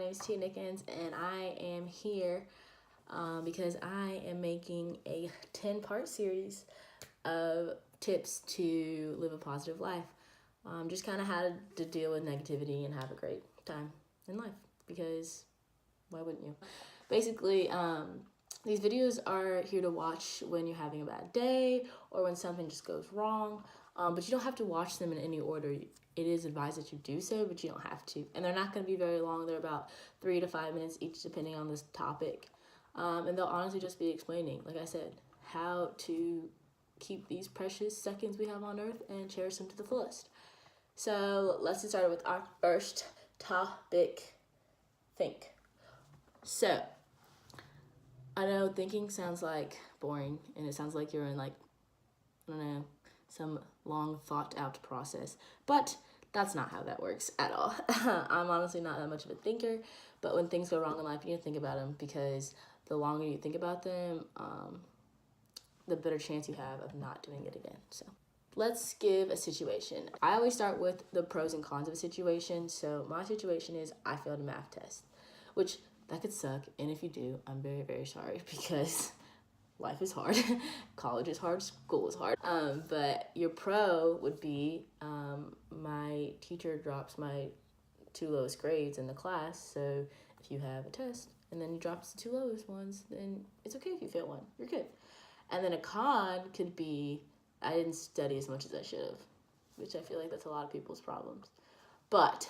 name is Tia Nickens, and I am here because I am making a 10-part series of tips to live a positive life. Just kind of how to deal with negativity and have a great time in life, because why wouldn't you? Basically, these videos are here to watch when you're having a bad day or when something just goes wrong, but you don't have to watch them in any order. It is advised that you do so, but you don't have to. And they're not going to be very long. They're about 3 to 5 minutes each, depending on this topic. And they'll honestly just be explaining, like I said, how to keep these precious seconds we have on earth and cherish them to the fullest. So let's get started with our first topic, think. So, I know thinking sounds like boring, and it sounds like you're in, like, I don't know, some long thought out process, but that's not how that works at all. I'm honestly not that much of a thinker, but when things go wrong in life, you need to think about them, because the longer you think about them, the better chance you have of not doing it again. So let's give a situation. I always start with the pros and cons of a situation. So my situation is I failed a math test, which that could suck. And if you do, I'm very, very sorry, because life is hard. College is hard. School is hard. But your pro would be my teacher drops my 2 lowest grades in the class. So if you have a test and then you drop the 2 lowest ones, then it's okay if you fail one. You're good. And then a con could be I didn't study as much as I should have, which I feel like that's a lot of people's problems. But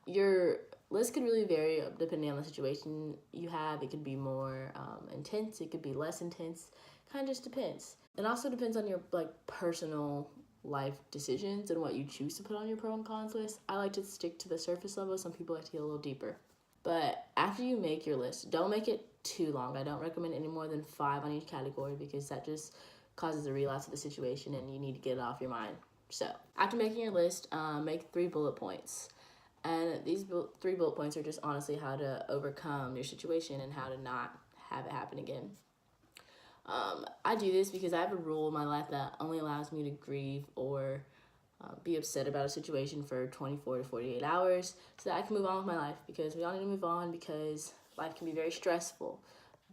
your list could really vary depending on the situation you have. It could be more intense. It could be less intense. Kind of just depends. It also depends on your personal life decisions and what you choose to put on your pro and cons list. I like to stick to the surface level. Some people like to get a little deeper. But after you make your list, don't make it too long. I don't recommend any more than 5 on each category, because that just causes a relapse of the situation and you need to get it off your mind. So after making your list, make 3 bullet points. And these 3 bullet points are just honestly how to overcome your situation and how to not have it happen again. I do this because I have a rule in my life that only allows me to grieve or be upset about a situation for 24 to 48 hours so that I can move on with my life, because we all need to move on, because life can be very stressful.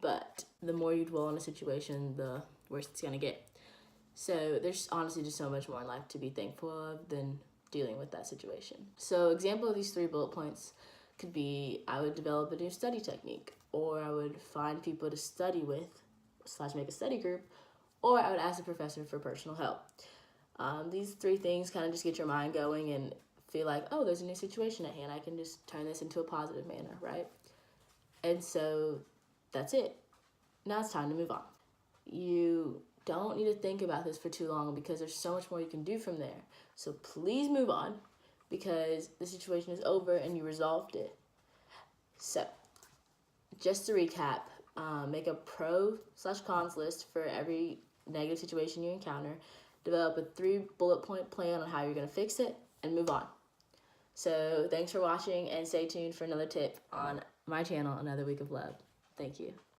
But the more you dwell on a situation, the worse it's going to get. So there's honestly just so much more in life to be thankful of than dealing with that situation. So example of these 3 bullet points could be I would develop a new study technique, or I would find people to study with / make a study group, or I would ask a professor for personal help. These 3 things kind of just get your mind going and feel like, oh, there's a new situation at hand. I can just turn this into a positive manner, right? And so that's it. Now it's time to move on. You don't need to think about this for too long, because there's so much more you can do from there. So please move on, because the situation is over and you resolved it. So just to recap, make a pro / cons list for every negative situation you encounter. Develop a 3 bullet point plan on how you're going to fix it, and move on. So thanks for watching, and stay tuned for another tip on my channel, Another Week of Love. Thank you.